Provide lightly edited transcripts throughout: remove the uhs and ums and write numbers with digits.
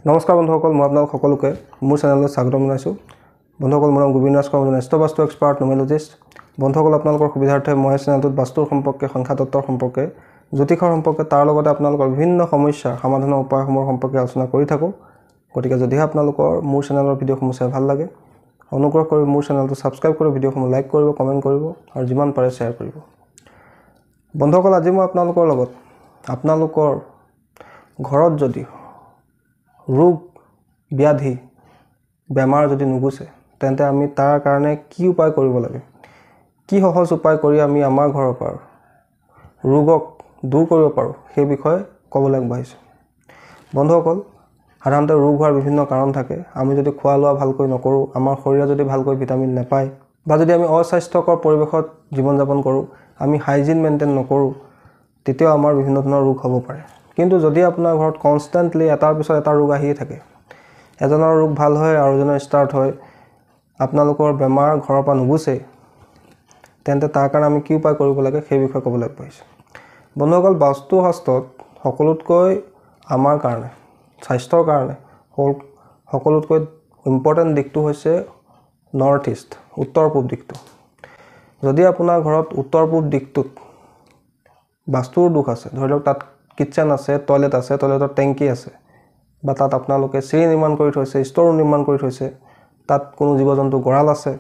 নমস্কাৰ বন্ধুসকল, মই আপোনালোক সকলোকে মোৰ চেনেলত স্বাগতম জনাইছোঁ। বন্ধুসকল, মোৰ নাম গোবিন্দ ৰাজ কৰ্মজন, বাস্তু এক্সপাৰ্ট নিউমেৰলজিষ্ট। বন্ধুসকল, আপোনালোকৰ সুবিধাৰ্থে মই চেনেলটোত বাস্তুৰ সম্পৰ্কে, সংখ্যাতত্বৰ সম্পৰ্কে, জ্যোতিষৰ সম্পৰ্কে, তাৰ লগতে আপোনালোকৰ বিভিন্ন সমস্যা সমাধানৰ উপায়সমূহৰ সম্পৰ্কে আলোচনা কৰি থাকোঁ। গতিকে যদিহে আপোনালোকৰ মোৰ চেনেলৰ ভিডিঅ'সমূহ চাই ভাল লাগে, অনুগ্ৰহ কৰি মোৰ চেনেলটো ছাবস্ক্ৰাইব কৰি ভিডিঅ'সমূহ লাইক কৰিব, কমেণ্ট কৰিব আৰু যিমান পাৰে শ্বেয়াৰ কৰিব। বন্ধুসকল, আজি মই আপোনালোকৰ লগত আপোনালোকৰ ঘৰত যদি ৰোগ ব্যাধি বেমাৰ যদি নুগুছে, তেন্তে আমি তাৰ কাৰণে কি উপায় কৰিব লাগে, কি সহজ উপায় কৰি আমি আমাৰ ঘৰৰ পৰা ৰোগক দূৰ কৰিব পাৰোঁ, সেই বিষয়ে ক'বলৈ আগবাঢ়িছোঁ। বন্ধুসকল, সাধাৰণতে ৰোগ হোৱাৰ বিভিন্ন কাৰণ থাকে। আমি যদি খোৱা লোৱা ভালকৈ নকৰোঁ, আমাৰ শৰীৰে যদি ভালকৈ ভিটামিন নাপায়, বা যদি আমি অস্বাস্থ্যকৰ পৰিৱেশত জীৱন যাপন কৰোঁ, আমি হাইজিন মেইনটেইন নকৰোঁ, তেতিয়াও আমাৰ বিভিন্ন ধৰণৰ ৰোগ হ'ব পাৰে। কিন্তু যদি আপোনাৰ ঘৰত কনষ্টেণ্টলি এটাৰ পিছত এটা ৰোগ আহিয়ে থাকে, এজনৰ ৰোগ ভাল হয় আৰু এজনৰ ষ্টাৰ্ট হয়, আপোনালোকৰ বেমাৰ ঘৰৰ পৰা নুগুচেই, তেন্তে তাৰ কাৰণে আমি কি উপায় কৰিব লাগে সেই বিষয়ে ক'বলৈ আগবাঢ়িছোঁ। বন্ধুসকল, বাস্তুশাস্ত্ৰত সকলোতকৈ আমাৰ কাৰণে, স্বাস্থ্যৰ কাৰণে সকলোতকৈ ইম্পৰ্টেণ্ট দিশটো হৈছে নৰ্থ ইষ্ট, উত্তৰ পূব দিশটো। যদি আপোনাৰ ঘৰত উত্তৰ পূব দিশটোত বাস্তুৰ দোষ আছে, ধৰি লওক তাত কিটচেন আছে, টয়লেট আছে, টয়লেটৰ টেংকি আছে, বা তাত আপোনালোকে চিৰি নিৰ্মাণ কৰি থৈছে, ষ্ট'ৰ নিৰ্মাণ কৰি থৈছে, তাত কোনো জীৱ জন্তু গঁৰাল আছে,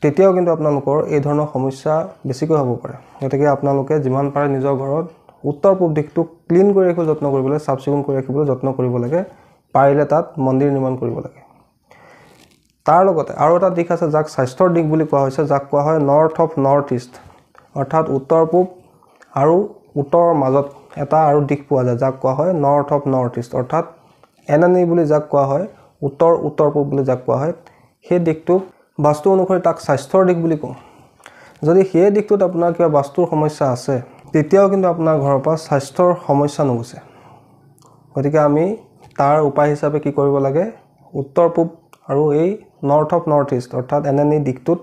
তেতিয়াও কিন্তু আপোনালোকৰ এই ধৰণৰ সমস্যা বেছিকৈ হ'ব পাৰে। গতিকে আপোনালোকে যিমান পাৰে নিজৰ ঘৰত উত্তৰ পূব দিশটো ক্লিন কৰি ৰাখিবলৈ যত্ন কৰিব লাগে, চাফ চিকুণ কৰি ৰাখিবলৈ যত্ন কৰিব লাগে, পাৰিলে তাত মন্দিৰ নিৰ্মাণ কৰিব লাগে। তাৰ লগতে আৰু এটা দিশ আছে যাক স্বাস্থ্যৰ দিশ বুলি কোৱা হৈছে, যাক কোৱা হয় নৰ্থ অফ নৰ্থ ইষ্ট, অৰ্থাৎ উত্তৰ পূব আৰু উত্তৰৰ মাজত এটা আৰু দিশ পোৱা যায়, যাক কোৱা হয় নৰ্থ অফ নৰ্থ ইষ্ট, অৰ্থাৎ এনানি বুলি যাক কোৱা হয়, উত্তৰ পূব বুলি যাক কোৱা হয়। সেই দিশটো বাস্তু অনুসৰি তাক স্বাস্থ্যৰ দিশ বুলি কওঁ। যদি সেই দিশটোত আপোনাৰ কিবা বাস্তুৰ সমস্যা আছে, তেতিয়াও কিন্তু আপোনাৰ ঘৰৰ পৰা স্বাস্থ্যৰ সমস্যা নুগুছে। গতিকে আমি তাৰ উপায় হিচাপে কি কৰিব লাগে, উত্তৰ পূব আৰু এই নৰ্থ অফ নৰ্থ ইষ্ট অৰ্থাৎ এনানি দিশটোত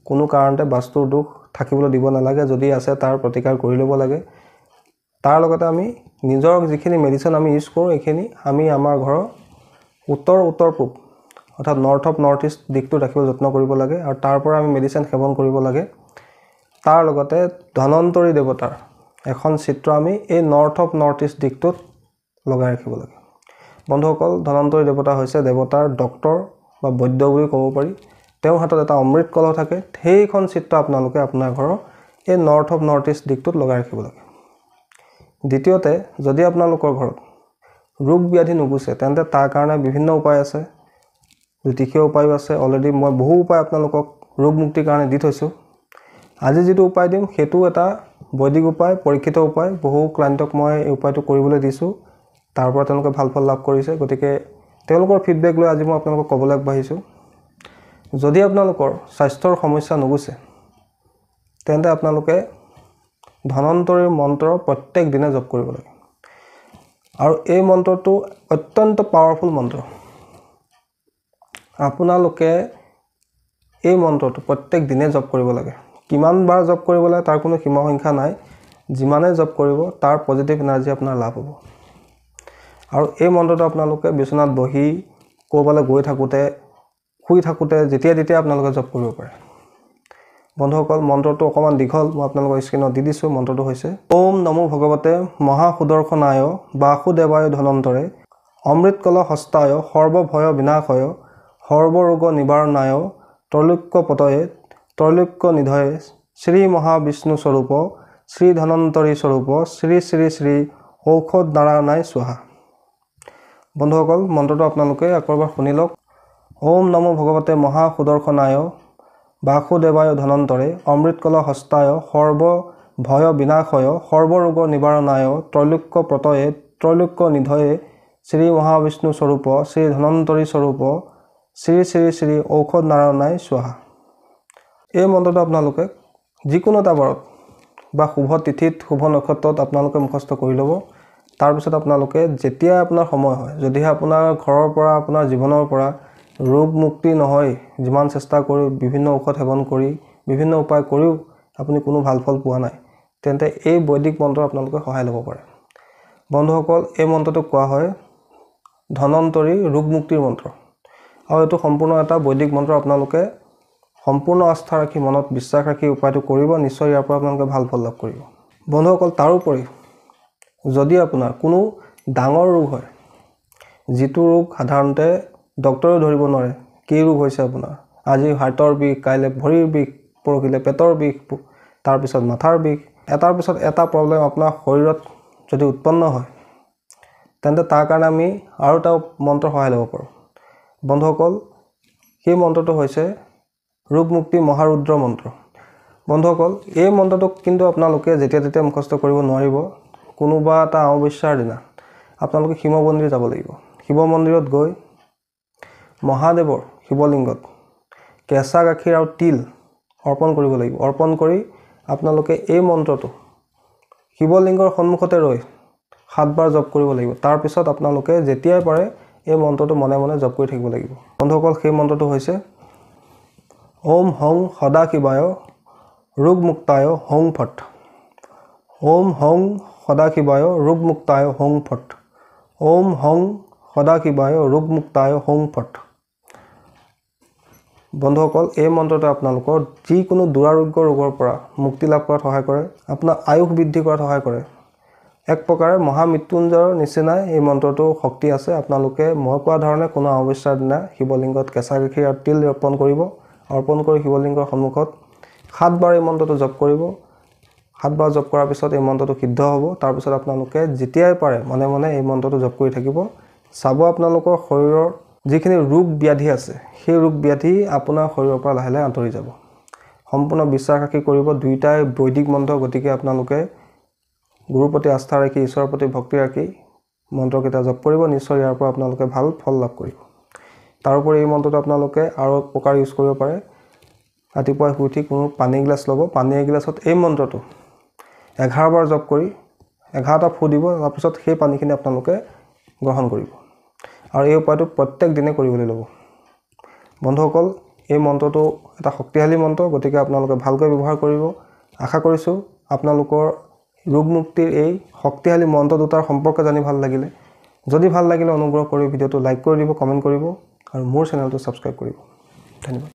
কোনো কাৰণতে বাস্তুৰ দোষ থাকিবলৈ দিব নালাগে। যদি আছে তাৰ প্ৰতিকাৰ কৰি ল'ব লাগে। তাৰ লগতে আমি নিজৰ যিখিনি মেডিচিন আমি ইউজ কৰোঁ, এইখিনি আমি আমাৰ ঘৰৰ উত্তৰ পূব অৰ্থাৎ নৰ্থ অফ নৰ্থ ইষ্ট দিশটো ৰাখিবলৈ যত্ন কৰিব লাগে, আৰু তাৰ পৰা আমি মেডিচিন সেৱন কৰিব লাগে। তাৰ লগতে ধনন্তৰী দেৱতাৰ এখন চিত্ৰ আমি এই নৰ্থ অফ নৰ্থ ইষ্ট দিশটোত লগাই ৰাখিব লাগে। বন্ধুসকল, ধনন্তৰী দেৱতা হৈছে দেৱতাৰ ডক্তৰ বা বৈদ্য বুলি ক'ব পাৰি। তেওঁৰ হাতত এটা অমৃত কলহ থাকে। সেইখন চিত্ৰ আপোনালোকে আপোনাৰ ঘৰৰ এই নৰ্থ অফ নৰ্থ ইষ্ট দিশটোত লগাই ৰাখিব লাগে। দ্বিতীয়তে, যদি আপোনালোকৰ ঘৰত ৰোগ ব্যাধি নুগুছে, তেন্তে তাৰ কাৰণে বিভিন্ন উপায় আছে, জ্যোতিষীয় উপায়ো আছে। অলৰেডি মই বহু উপায় আপোনালোকক ৰোগ মুক্তিৰ কাৰণে দি থৈছোঁ। আজি যিটো উপায় দিম সেইটো এটা বৈদিক উপায়, পৰীক্ষিত উপায়। বহু ক্লাইণ্টক মই এই উপায়টো কৰিবলৈ দিছোঁ, তাৰ পৰা তেওঁলোকে ভাল ফল লাভ কৰিছে। গতিকে তেওঁলোকৰ ফিডবেক লৈ আজি মই আপোনালোকক ক'বলৈ আগবাঢ়িছোঁ। যদি আপোনালোকৰ স্বাস্থ্যৰ সমস্যা নুগুছে, তেন্তে আপোনালোকে ধনন্তৰীৰ মন্ত্ৰ প্ৰত্যেক দিনে জপ কৰিব লাগে। আৰু এই মন্ত্ৰটো অত্যন্ত পাৱাৰফুল মন্ত্ৰ। আপোনালোকে এই মন্ত্ৰটো প্ৰত্যেক দিনে জপ কৰিব লাগে। কিমান বাৰ জপ কৰিব লাগে তাৰ কোনো সীমা সংখ্যা নাই। যিমানে জপ কৰিব তাৰ পজিটিভ এনাৰ্জি আপোনাৰ লাভ হ'ব। আৰু এই মন্ত্ৰটো আপোনালোকে বিচনাত বহি, ক'ৰবালৈ গৈ থাকোঁতে, শুই থাকোঁতে, যেতিয়া তেতিয়া আপোনালোকে জপ কৰিব পাৰে। বন্ধুসকল, মন্ত্ৰটো অকণমান দীঘল, মই আপোনালোকৰ স্ক্ৰীণত দি দিছোঁ। মন্ত্ৰটো হৈছে ওম নমো ভগৱতে মহাসুদৰ্শনায় বাসুদেৱায় ধনন্তৰে অমৃত কল হস্তায় সৰ্বভয় বিনাশয় সৰ্বৰোগ নিবাৰণায় ত্ৰৈলোক্যপতয়ে ত্ৰৈলোক্য নিধয়ে শ্ৰী মহাবিষ্ণু স্বৰূপ শ্ৰী ধনন্তৰী স্বৰূপ শ্ৰী শ্ৰী শ্ৰী ঔষধ নাৰায়ণায় স্বাহা। বন্ধুসকল, মন্ত্ৰটো আপোনালোকে আকৌ এবাৰ শুনি লওক। ওম নমো ভগৱতে মহাসুদৰ্শনায় বাসুদেৱায় ধনন্তৰে অমৃত কল হস্তায় সৰ্বভয় বিনাশয় সৰ্বৰোগ নিবাৰণায় ত্ৰৈলোক্যপতয়ে ত্ৰৈলোক্য নিধয়ে শ্ৰী মহাবিষ্ণু স্বৰূপ শ্ৰী ধনন্তৰী স্বৰূপ শ্ৰী শ্ৰী শ্ৰী ঔষধ নাৰায়ণায় স্বাহা। এই মন্ত্ৰটো আপোনালোকে যিকোনো এটা বাৰত বা শুভ তিথিত, শুভ নক্ষত্ৰত আপোনালোকে মুখস্থ কৰি ল'ব। তাৰপিছত আপোনালোকে যেতিয়াই আপোনাৰ সময় হয়, যদিহে আপোনাৰ ঘৰৰ পৰা, আপোনাৰ জীৱনৰ পৰা ৰোগ মুক্তি নহয়, যিমান চেষ্টা কৰি, বিভিন্ন ঔষধ সেৱন কৰি, বিভিন্ন উপায় কৰিও আপুনি কোনো ভাল ফল পোৱা নাই, তেন্তে এই বৈদিক মন্ত্ৰ আপোনালোকে সহায় ল'ব পাৰে। বন্ধুসকল, এই মন্ত্ৰটো কোৱা হয় ধনন্তৰী ৰোগ মুক্তিৰ মন্ত্ৰ আৰু এইটো সম্পূৰ্ণ এটা বৈদিক মন্ত্ৰ আপোনালোকে সম্পূৰ্ণ আস্থা ৰাখি মনত বিশ্বাস ৰাখি উপায়টো কৰিব নিশ্চয় ইয়াৰ পৰা আপোনালোকে ভাল ফল লাভ কৰিব বন্ধুসকল তাৰোপৰি যদি আপোনাৰ কোনো ডাঙৰ ৰোগ হয় যিটো ৰোগ সাধাৰণতে ডক্টৰে ধৰিব নোৱাৰে কি ৰোগ হৈছে আপোনাৰ আজি হাৰ্টৰ বিষ কাইলে ভৰিৰ বিষ পৰহিলে পেটৰ বিষ তাৰ পিছত মাথাৰ বিষ এটাৰ পিছত এটা প্ৰব্লেম আপোনাৰ শৰীৰত যদি উৎপন্ন হয় তেন্তে তাৰ কাৰণে আমি আৰু এটা মন্ত্ৰ সহায় ল'ব পাৰোঁ বন্ধুসকল সেই মন্ত্ৰটো হৈছে ৰোগ মুক্তি মহাৰুদ্ৰ মন্ত্ৰ বন্ধুসকল এই মন্ত্ৰটো কিন্তু আপোনালোকে যেতিয়া তেতিয়া মুখস্থ কৰিব নোৱাৰিব কোনোবা এটা অমাৱস্যাৰ দিনা আপোনালোকে শিৱ মন্দিৰ যাব লাগিব শিৱ মন্দিৰত গৈ মহাদেৱৰ শিৱলিংগত কেঁচা গাখীৰ আৰু তিল অৰ্পণ কৰিব লাগিব অৰ্পণ কৰি আপোনালোকে এই মন্ত্ৰটো শিৱলিংগৰ সন্মুখতে ৰৈ 7 বাৰ জপ কৰিব লাগিব তাৰ পিছত আপোনালোকে যেতিয়াই পাৰে এই মন্ত্ৰটো মনে মনে জপ কৰি থাকিব লাগিব বন্ধুসকল সেই মন্ত্ৰটো হৈছে ওম হং সদাশিৱায় ৰোগ মুক্তায় হং ফট ওম হং সদাশিৱায় ৰোগ মুক্তায় হং ফট ওম হং সদাশিৱায় ৰোগ মুক্তায় হং ফট বন্ধুসকল এই মন্ত্ৰটো আপোনালোকৰ যিকোনো দুৰাৰোগ্য ৰোগৰ পৰা মুক্তি লাভ কৰাত সহায় কৰে আপোনাৰ আয়ুস বৃদ্ধি কৰাত সহায় কৰে এক প্ৰকাৰে মহামৃত্যুঞ্জয়ৰ নিচিনাই এই মন্ত্ৰটো শক্তি আছে আপোনালোকে মই কোৱা ধৰণে কোনো অমাৱস্যাৰ দিনা শিৱলিংগত কেঁচা গাখীৰ আৰু তিল অৰ্পণ কৰি শিৱলিংগৰ সন্মুখত 7 বাৰ এই মন্ত্ৰটো জপ কৰিব 7 বাৰ জপ কৰাৰ পিছত এই মন্ত্ৰটো সিদ্ধ হ'ব তাৰ পিছত আপোনালোকে যেতিয়াই পাৰে মনে মনে এই মন্ত্ৰটো জপ কৰি থাকিব চাব আপোনালোকৰ শৰীৰৰ যিখিনি ৰোগ ব্যাধি আছে সেই ৰোগ ব্যাধি আপোনাৰ শৰীৰৰ পৰা লাহে লাহে আঁতৰি যাব সম্পূৰ্ণ বিশ্বাস ৰাখি কৰিব দুইটাই বৈদিক মন্ত্ৰ গতিকে আপোনালোকে গুৰুৰ প্ৰতি আস্থা ৰাখি ঈশ্বৰৰ প্ৰতি ভক্তি ৰাখি মন্ত্ৰকেইটা জপ কৰিব নিশ্চয় ইয়াৰ পৰা আপোনালোকে ভাল ফল লাভ কৰিব তাৰোপৰি এই মন্ত্ৰটো আপোনালোকে আৰু প্ৰকাৰ ইউজ কৰিব পাৰে ৰাতিপুৱা শুই উঠি কোনো পানী গিলাচ ল'ব পানী এগিলাচত এই মন্ত্ৰটো 11 বাৰ জপ কৰি 11টা ফু দিব তাৰপিছত সেই পানীখিনি আপোনালোকে গ্ৰহণ কৰিব আৰু এই উপায়টো প্ৰত্যেক দিনে কৰিবলৈ ল'ব বন্ধুসকল এই মন্ত্ৰটো এটা শক্তিশালী মন্ত্ৰ গতিকে আপোনালোকে ভালকৈ ব্যৱহাৰ কৰিব আশা কৰিছোঁ আপোনালোকৰ ৰোগ মুক্তিৰ এই শক্তিশালী মন্ত্ৰ দুটাৰ সম্পৰ্কে জানি ভাল লাগিলে যদি ভাল লাগিলে অনুগ্ৰহ কৰি ভিডিঅ'টো লাইক কৰি দিব কমেণ্ট কৰিব আৰু মোৰ চেনেলটো ছাবস্ক্ৰাইব কৰিব ধন্যবাদ